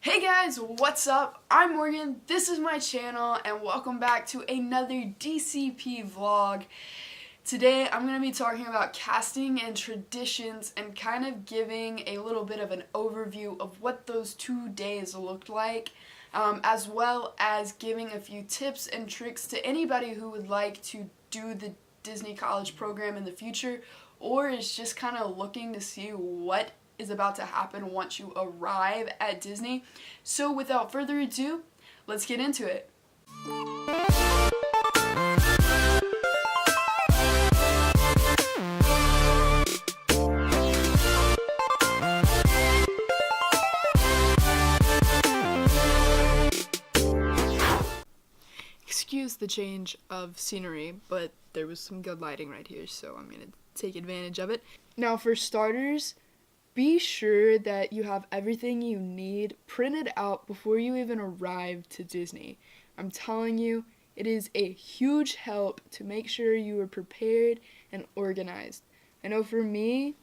Hey guys, what's up? I'm Morgan, this is my channel, and welcome back to another DCP vlog. Today I'm going to be talking about casting and traditions and kind of giving a little bit of an overview of what those 2 days looked like, as well as giving a few tips and tricks to anybody who would like to do the Disney College program in the future, or is just kind of looking to see what is about to happen once you arrive at Disney. So without further ado, let's get into it. Excuse the change of scenery, but there was some good lighting right here, so I'm gonna take advantage of it. Now for starters, be sure that you have everything you need printed out before you even arrive to Disney. I'm telling you, it is a huge help to make sure you are prepared and organized. I know for me,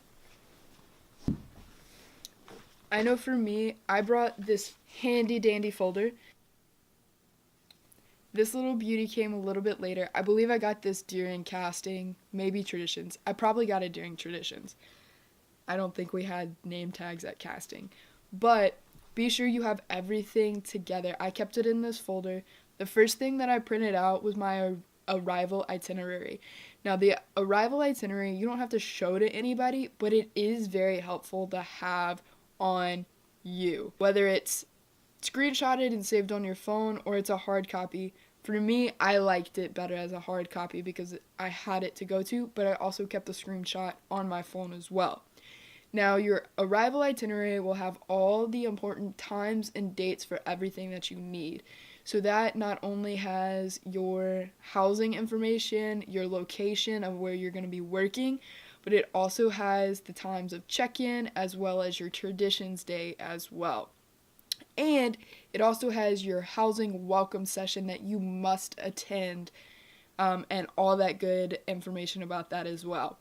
I brought this handy dandy folder. This little beauty came a little bit later. I believe I got this during casting, maybe traditions. I probably got it during traditions. I don't think we had name tags at casting. But be sure you have everything together. I kept it in this folder. The first thing that I printed out was my arrival itinerary. Now, the arrival itinerary, you don't have to show to anybody, but it is very helpful to have on you. Whether it's screenshotted and saved on your phone or it's a hard copy. For me, I liked it better as a hard copy because I had it to go to, but I also kept the screenshot on my phone as well. Now, your arrival itinerary will have all the important times and dates for everything that you need. So that not only has your housing information, your location of where you're going to be working, but it also has the times of check-in as well as your traditions day as well. And it also has your housing welcome session that you must attend, and all that good information about that as well.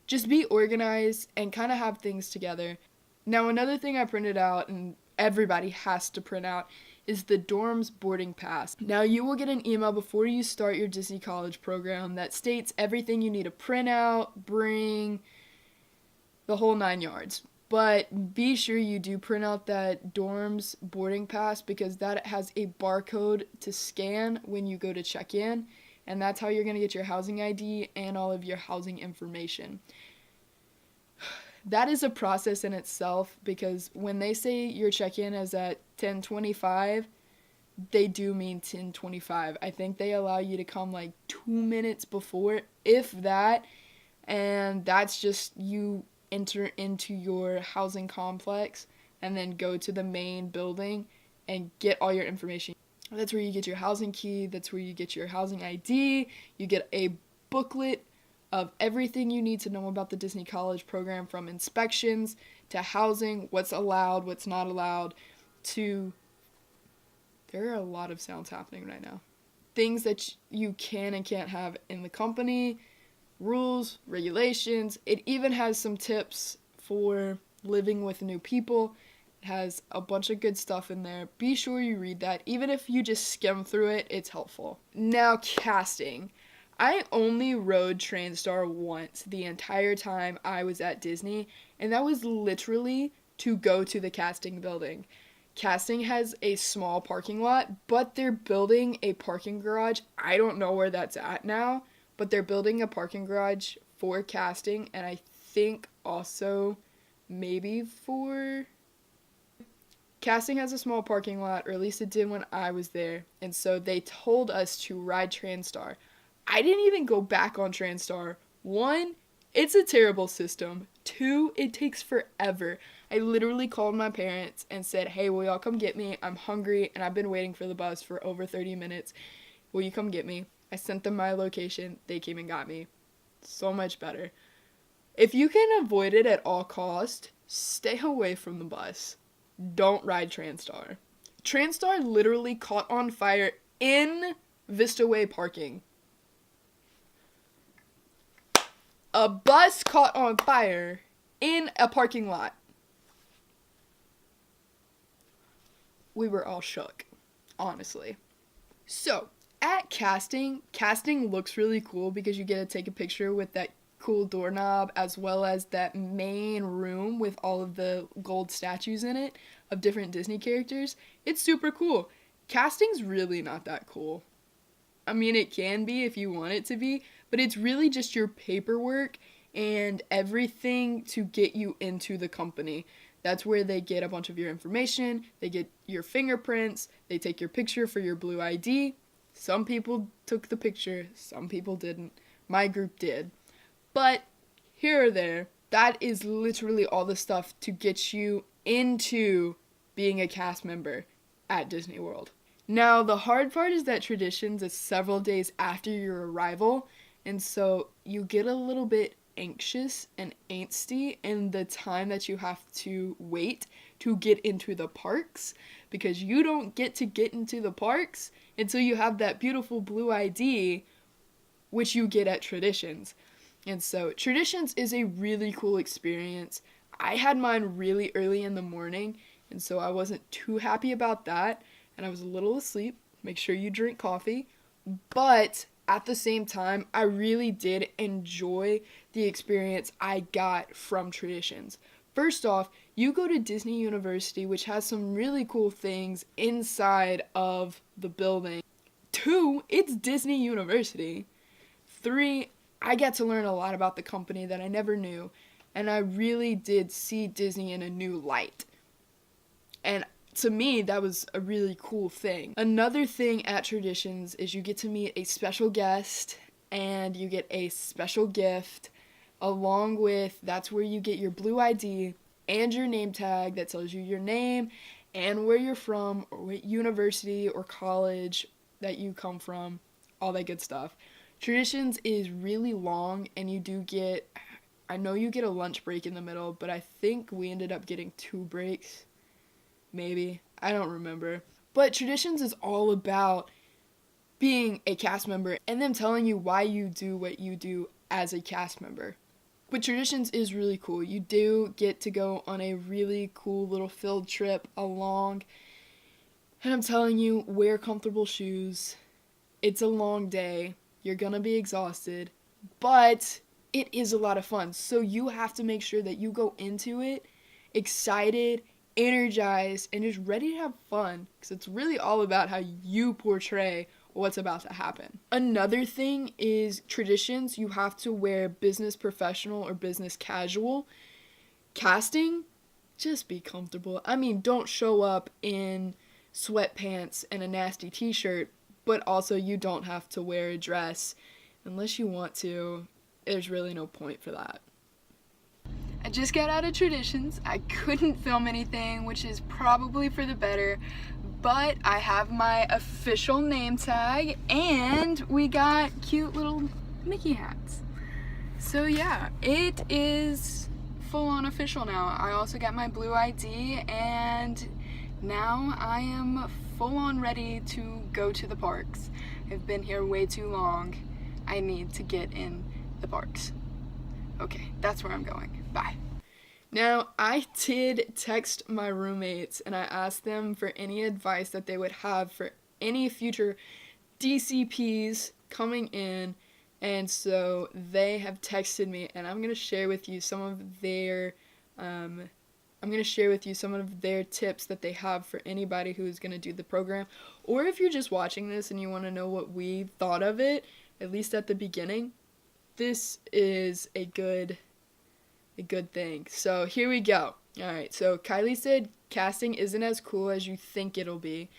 Just be organized and kind of have things together. Now, another thing I printed out, and everybody has to print out, is the dorms boarding pass. Now, you will get an email before you start your Disney College program that states everything you need to print out, bring, the whole 9 yards. But be sure you do print out that dorms boarding pass because that has a barcode to scan when you go to check in. And that's how you're going to get your housing ID and all of your housing information. That is a process in itself because when they say your check-in is at 10:25, they do mean 10:25. I think they allow you to come like 2 minutes before, if that, and that's just you enter into your housing complex and then go to the main building and get all your information. That's where you get your housing key, that's where you get your housing ID, you get a booklet of everything you need to know about the Disney College program, from inspections to housing, what's allowed, what's not allowed, to, there are a lot of sounds happening right now, things that you can and can't have in the company, rules, regulations. It even has some tips for living with new people. Has a bunch of good stuff in there. Be sure you read that. Even if you just skim through it, it's helpful. Now, casting. I only rode TrainStar once the entire time I was at Disney, and that was literally to go to the casting building. Casting has a small parking lot, but they're building a parking garage. I don't know where that's at now, but they're building a parking garage for casting, and I think also maybe for... Casting has a small parking lot, or at least it did when I was there, and so they told us to ride TrainStar. I didn't even go back on TrainStar. 1, it's a terrible system. 2, it takes forever. I literally called my parents and said, hey, will y'all come get me? I'm hungry, and I've been waiting for the bus for over 30 minutes. Will you come get me? I sent them my location. They came and got me. So much better. If you can avoid it at all cost, stay away from the bus. Don't ride TrainStar. TrainStar literally caught on fire in Vista Way parking. A bus caught on fire in a parking lot. we were all shook, honestly. So, at casting looks really cool because you get to take a picture with that cool doorknob as well as that main room with all of the gold statues in it of different Disney characters. It's super cool. Casting's really not that cool. I mean, it can be if you want it to be, but it's really just your paperwork and everything to get you into the company. That's where they get a bunch of your information, they get your fingerprints, they take your picture for your blue ID. Some people took the picture, some people didn't. My group did. But here or there, that is literally all the stuff to get you into being a cast member at Disney World. Now, the hard part is that Traditions is several days after your arrival, and so you get a little bit anxious and angsty in the time that you have to wait to get into the parks, because you don't get into the parks until you have that beautiful blue ID, which you get at Traditions. And so Traditions is a really cool experience. I had mine really early in the morning, and so I wasn't too happy about that, and I was a little asleep. Make sure you drink coffee. But at the same time, I really did enjoy the experience I got from Traditions. First off, you go to Disney University, which has some really cool things inside of the building. 2, it's Disney University. 3, I got to learn a lot about the company that I never knew, and I really did see Disney in a new light. And to me, that was a really cool thing. Another thing at Traditions is you get to meet a special guest, and you get a special gift, along with, that's where you get your blue ID and your name tag that tells you your name and where you're from, or what university or college that you come from, all that good stuff. Traditions is really long, and you do get, I know you get a lunch break in the middle, but I think we ended up getting 2 breaks. Maybe. I don't remember. But Traditions is all about being a cast member and them telling you why you do what you do as a cast member. But Traditions is really cool. You do get to go on a really cool little field trip along. And I'm telling you, wear comfortable shoes. It's a long day. You're gonna be exhausted, but it is a lot of fun. So you have to make sure that you go into it excited, energized, and just ready to have fun, because it's really all about how you portray what's about to happen. Another thing is Traditions, you have to wear business professional or business casual. Casting, just be comfortable. I mean, don't show up in sweatpants and a nasty t-shirt, but also you don't have to wear a dress unless you want to. There's really no point for that. I just got out of Traditions. I couldn't film anything, which is probably for the better, but I have my official name tag, and we got cute little Mickey hats. So yeah, it is full-on official now. I also got my blue ID, and now I am full-on ready to go to the parks. I've been here way too long. I need to get in the parks. Okay, that's where I'm going. Bye. Now, I did text my roommates and I asked them for any advice that they would have for any future DCPs coming in, and so they have texted me, and I'm going to share with you some of their tips that they have for anybody who is going to do the program. Or if you're just watching this and you want to know what we thought of it, at least at the beginning, this is a good thing. So here we go. Alright, so Kylie said casting isn't as cool as you think it'll be,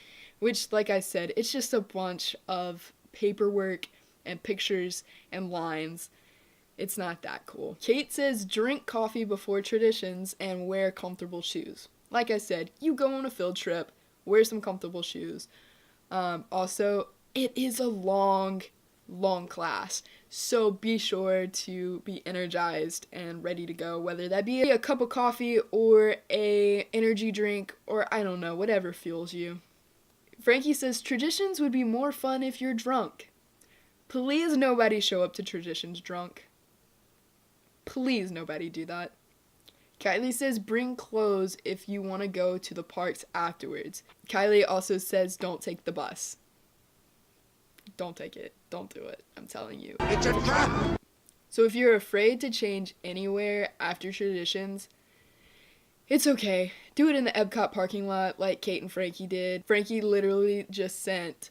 which, like I said, it's just a bunch of paperwork and pictures and lines. It's not that cool. Kate says drink coffee before Traditions and wear comfortable shoes. Like I said, you go on a field trip, wear some comfortable shoes. Also, it is a long class, so be sure to be energized and ready to go, whether that be a cup of coffee or a energy drink, or I don't know, whatever fuels you. Frankie says Traditions would be more fun if you're drunk. Please nobody show up to Traditions drunk. Please nobody do that. Kylie says bring clothes if you want to go to the parks afterwards. Kylie also says don't take the bus. Don't take it. Don't do it. I'm telling you. It's a trap! So if you're afraid to change anywhere after traditions, it's okay. Do it in the Epcot parking lot like Kate and Frankie did. Frankie literally just sent,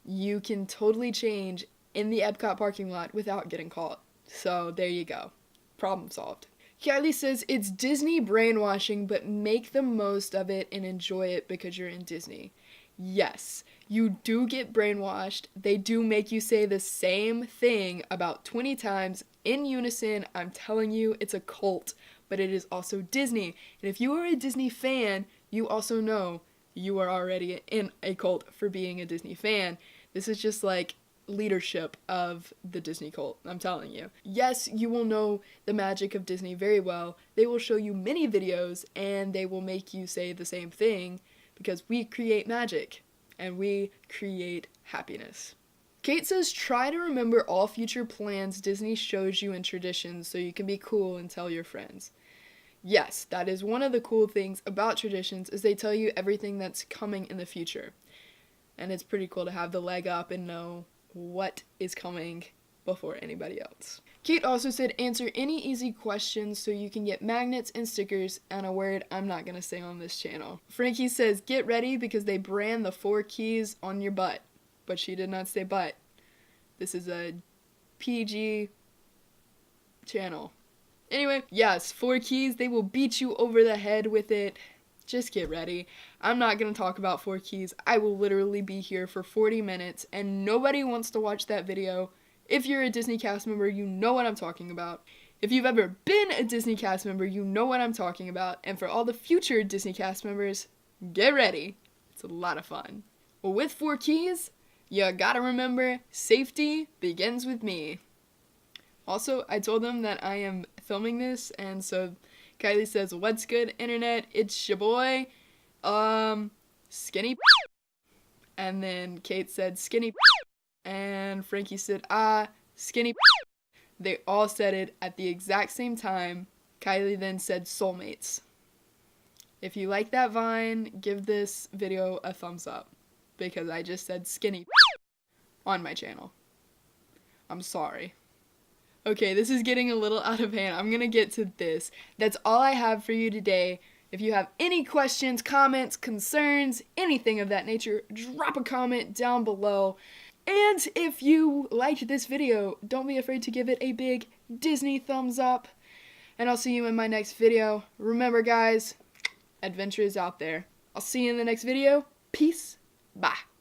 you can totally change in the Epcot parking lot without getting caught. So there you go. Problem solved. Kylie says it's Disney brainwashing, but make the most of it and enjoy it because you're in Disney. Yes, you do get brainwashed. They do make you say the same thing about 20 times in unison. I'm telling you, it's a cult, but it is also Disney. And if you are a Disney fan, you also know you are already in a cult for being a Disney fan. This is just like leadership of the Disney cult, I'm telling you. Yes, you will know the magic of Disney very well. They will show you many videos and they will make you say the same thing because we create magic and we create happiness. Kate says try to remember all future plans Disney shows you and traditions so you can be cool and tell your friends. Yes, that is one of the cool things about traditions is they tell you everything that's coming in the future. And it's pretty cool to have the leg up and know what is coming before anybody else. Kate also said answer any easy questions so you can get magnets and stickers and a word I'm not gonna say on this channel. Frankie says get ready because they brand the 4 keys on your butt. But she did not say butt. This is a PG channel. Anyway, yes, 4 keys, they will beat you over the head with it. Just get ready. I'm not going to talk about 4 keys. I will literally be here for 40 minutes and nobody wants to watch that video. If you're a Disney cast member, you know what I'm talking about. If you've ever been a Disney cast member, you know what I'm talking about. And for all the future Disney cast members, get ready. It's a lot of fun. Well, with 4 keys, you gotta remember, safety begins with me. Also, I told them that I am filming this, and so Kylie says, what's good, internet? It's your boy, Skinny. And then Kate said, Skinny. And Frankie said, Skinny. They all said it at the exact same time. Kylie then said, soulmates. If you like that vine, give this video a thumbs up. Because I just said skinny on my channel. I'm sorry. Okay, this is getting a little out of hand. I'm gonna get to this. That's all I have for you today. If you have any questions, comments, concerns, anything of that nature, drop a comment down below. And if you liked this video, don't be afraid to give it a big Disney thumbs up. And I'll see you in my next video. Remember guys, adventure is out there. I'll see you in the next video. Peace. Bye.